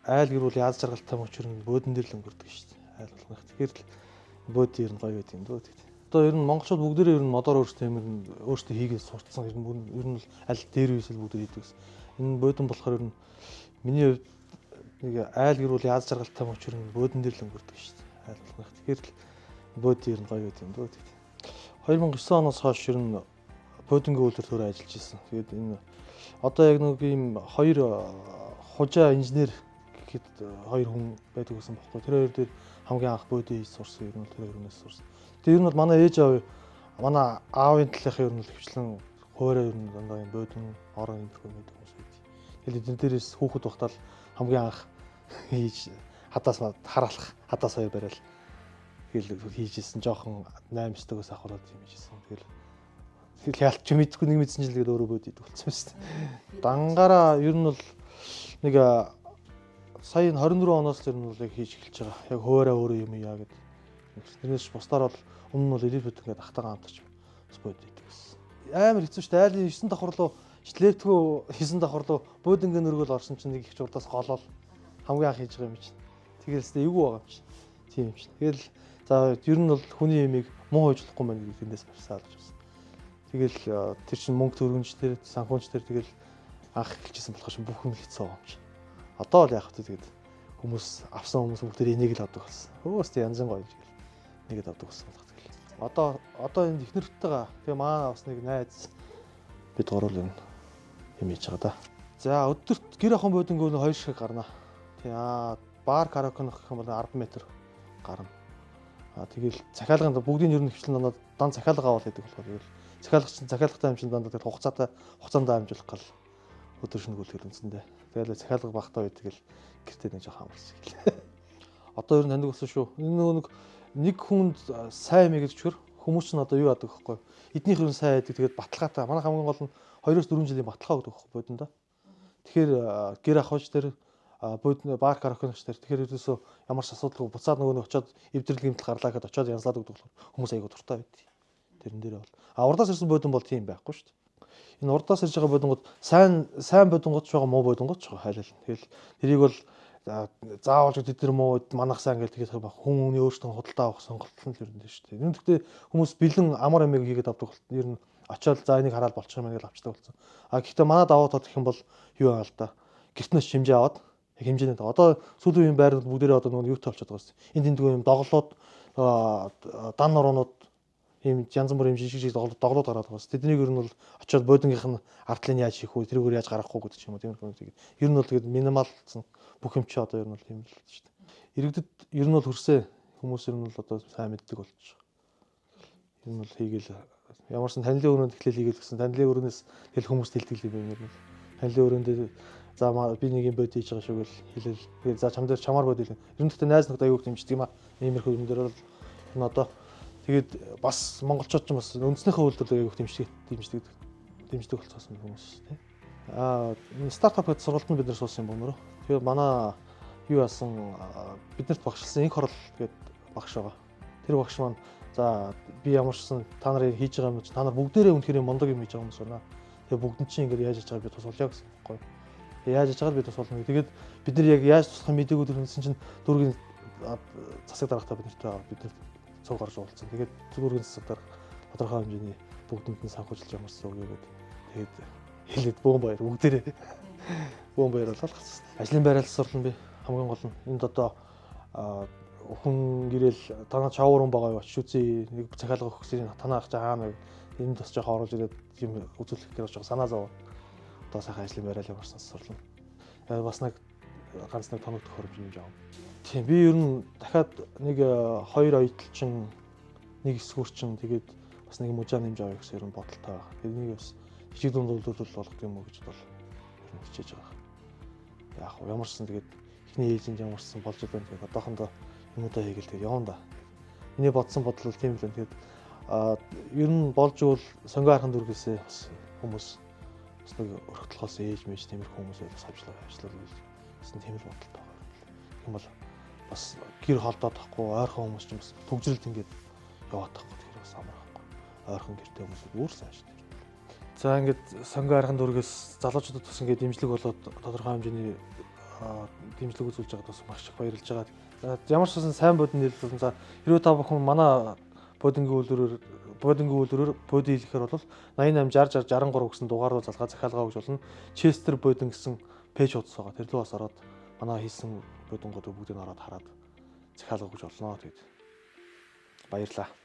айл гэр бүл яаж жаргалтай мөчөр нь бөөдөн дээр л өнгөрдөг шүү дээ. Айл болгох. Тэгэхээр л бөөд ер нь гоё байт юм дөө гэдэг. Одоо ер нь монголчууд бүгдээрээ ер нь модоор өөрсдөө хийгээд сурцсан ер нь аль дээр үесэл бүгд хийдэг гэсэн. Энэ бөөдөн болохоор ер нь миний хувьд нэг айл гэр бүл яаж жаргалтай мөчөр нь бөөдөн дээр л өнгөрдөг шүү дээ. Айл болгох. Тэгэхээр л бөөд ер нь гоё байт юм дөө гэдэг. 2009 оноос хойш ер нь бөөдөнгөө үйлдвэр төрөө ажиллаж ирсэн. Тэгээд энэ одоо яг нэг ийм хоёр хужаа инженер гэхэд хоёр хүн байдаг гэсэн бохоггүй. Тэр хоёр дээр хамгийн анх бөөдөө хийж сурсан ер нь тэр хоёроос сурсан. Тэр нь бол манай ээж аав манай аавын талынхаа ер нь хвчлэн хуурай ер нь дандаа юм бөөдөн орон имерхүү байдаг хүмүүс байдаг. Тэгээд эдгээр дээрээс хүүхэд багтаал хамгийн анх хийж хадаас хараалах хадаас хоёр барайл хийжсэн жоохон 8 9-өөс ахуулаад юм хийжсэн. Тэгэл ялч мэдхгүй нэг мэдсэн чинь л өөрөө бөөд идэх болсон шүү дээ. Дангаараа ер нь бол нэг сая 24 оноос л ер нь бол яг хийж эхэлж байгаа. Яг хуурай өөрөө юм яа гэдэг. Тэрнээс бусдаар бол өмнө нь бол элит ингээд ахтагаа хамтарч бөөд идэх гэсэн. Амар хэцүү шүү дээ. Айлын 9 давхар руу шлетгөө 9 давхар руу бөөдөнгөө нөргөл орсон чинь нэг их урдаас голол хамгийн анх хийж байгаа юм чинь. Тэгээл өстэй эвгүй байгаа юм чинь. Тийм юм чинь. Тэгэл за ер нь бол хүний ямиг муу хойжлохгүй мэн гэдэг эндээс барсаалж байна. Тэгэл тэр чинь мөнгө төргөнч тэр санхүүнч тэр тэгэл анх эхэлжсэн болохоор шин бүх юм хэцүү байгаа юм чинь. Одоо бол яг хэвчээ тэгээд хүмүүс авсан хүмүүс бүгд энийг л авдаг болсон. Өөстөө янзын гоё гэж нэгэд авдаг болсон болох тэгэл. Одоо энэ ихнэртэйгээ тэгээ маань бас нэг найз бид гурвал юм хийж байгаа да. За өдөрт гэр ахын бөөдөнгөө 2 шиг гарна. Тэгээ бар караоке гэх юм бол 10 м гарна. Тэгэл захиалганд бүгдийн ер нь хвчлэн дандаа дан захиалга аваад байдаг болохоор тэгэл захиалгатай юм чинь дандаа тэгэл хугацаанд амжуулах гал өдөр шөнөгөл үнсэндээ. Тэгэл захиалга багтаа үед тэгэл гэртээ нэг жоох амарсан гэл. Одоо ер нь таньдаг болсон шүү. Энэ нэг хүнд сайн мэ гэж чөр хүмүүс ч одоо юу яадаг гэхгүй. Эднийх нь сайн байдаг тэгээд баталгаатай. Манай хамгийн гол нь 2-4 жилийн баталгаа өгдөг гэхгүй бөөдөндөө. Тэгэхээр гэр ахуйч тэр бөөдөн бар караокеч тэр тэгэхээр ерөөсөө ямар ч асуудалгүй буцаад нөгөө очиод эвдэрлэг гэмтэл гарлаа гэхэд очиод янзлаад өгдөг хүмүүс айгу дуртай байд. Тэрэн дээр бол урдаас ирсэн бөөдөн бол тийм байхгүй шүү дээ. Энэ урдаас ирж байгаа бөөдөнгүүд сайн бөөдөнгүүд ч байгаа муу бөөдөнгүүд ч байгаа хайлал. Тэгэл тэрийг бол заавалж тэд нар муу манах сайн гэж тэгээд хүн хүний өөртөө худалдаа авах сонголт нь л ер нь дээ шүү дээ. Энэ гэхдээ хүмүүс бэлэн амар амиг хийгээд авдаг бол ер нь очиод за энийг хараад болчих юм гэж авчдаг болсон. Гэхдээ манай даваа тод гэх юм бол юу аа л да. Гэртнээс хэмжээ аваад хэмжээний одоо сүүлийн үеийн байрууд бүгдээрээ одоо нөгөө юутай болчиход байгаа юм. Энд тэндгүй юм доголоод дан нуруунууд ийм янз бүрийн жижиг доголоод гараад байгаа. Тэднийг ер нь бол очиод бөөдөнгийнх нь артлын яаж хийх вэ? Тэрүүгээр яаж гаргахгүй гэдэг ч юм уу тийм үү. Ер нь бол тэгээд минималсан бүх юм чи одоо ер нь бол тийм л шүү дээ. Иргэдэд ер нь бол хөрсөө хүмүүс ер нь бол одоо сайн мэддэг болчих. Ер нь бол хийгээл ямарсан танилын өрөөнд эхлээл хийгээл гэсэн танилын өрөөнөөс тэл хүмүүст хэлдэг юм ер нь. Танилын өрөөнд за би нэг юм бод хийж байгаа шүү гэл хэлээл. Тэгээд за чамаар бод хэлээ. Ер нь гэхдээ найз нөхдөд аяуг дэмждэг юм аа. Иймэрхүү юм дээр бол энэ одоо тэгээд бас монголчууд ч бас үндснийхээ үйлдвэрлэлийг аяуг дэмждэг болцсон хүмүүс тийм. Энэ стартап гэдэг сургалтанд бид нар суусан юм бөмөрөө. Тэгээд манай юу яасан биднэрт багшилсан инх хорол гэдэг багш байгаа. Тэр багш маань за би ямарчсан та нарын хийж байгаа юм чи та нар бүгдээрээ үнэхээр мондог юм хийж байгаа хүмүүс байна. Тэгээд бүгд чинь ингээд яаж хийж байгааг би тусгуулъя гэсэн байхгүй. Яаж хийж байгааг би тусгуулна. Тэгээд бид нар яг яаж туслахыг мэдээгүй төрсөн чинь дүүргийн засаг дарагтаа бид нар цуг гарч уулзсан. Тэгээд дүүргийн засаг дарга тодорхой хэмжээний бүгдэнд нь санхүүжилж ямарсан үгээд тэгээд хэлээд бөөн баяр бүгдээрээ бөөн баяр болол гарсан. Ажлын байрал сурлан би хамгийн гол нь энд одоо хүн гэрэл танаа чавуурн байгаа юу очиж үзье. Нэг захиалга өгсөн танаа ах жаана энд бас жоох оруулж ирээд юм үзүүлэх гэж байгаа санаа зов. Одоо сайхан ажлын байрал яварсан сурлан. Бас нэг ганц нэг тоног төхөөрөмж юм жаа. Тийм би ер нь дахиад нэг 2 оёдлчин нэг эсгүүрчин тэгээд бас нэг мужаа нэмж авах гэсэн ер нь бодолтой байна. Тэгээд нэг бас жижиг дунд үйлдвэрлэл болгох юм уу гэж бол ер нь хичээж байгаа. Яг ямарсан тэгээд эхний ээжинд ямарсан болж байгаа юм. Тэгээд одоохондоо юмудаа хийгээл тэгээд явна да. Миний бодсон бодол бол тийм л байна. Тэгээд ер нь болж ивэл сонгоо харахын дүргээсээ бас хүмүүс бас нэг өрхтлохоос ээж мэж тиймэрхүү хүмүүс бас ажиллаа гэсэн тийм л бодолтой байгаа. Тийм бол бас гэр холдоод тахгүй ойрхон хүмүүс ч бас төгжрэлт ингээд яваад тахгүй тэгэхээр бас амархгүй. Ойрхон гэртэй хүмүүс өөр сайн шүү дээ. За ингээд сонгоо харахын дүргээс залуучуудад бас ингээд дэмжлэг болоод тодорхой хэмжээний дэмжлэг үзүүлж байгаад бас маш их баярлж байгаа. За ямар ч байсан сайн бодит нэрлэл за хэрвээ та бүхэн манай бодингийн үйлдвэрээр боди хэлэхээр бол 88 60 60 63 гэсэн дугаар руу залгаа захиалгаа өгч болно. Chester бодин гэсэн пэйж хуудас байгаа. Тэр рүү бас ороод манай хийсэн бодингууд бүгдийг ороод хараад захиалга өгч болно. Тэгээд баярлалаа.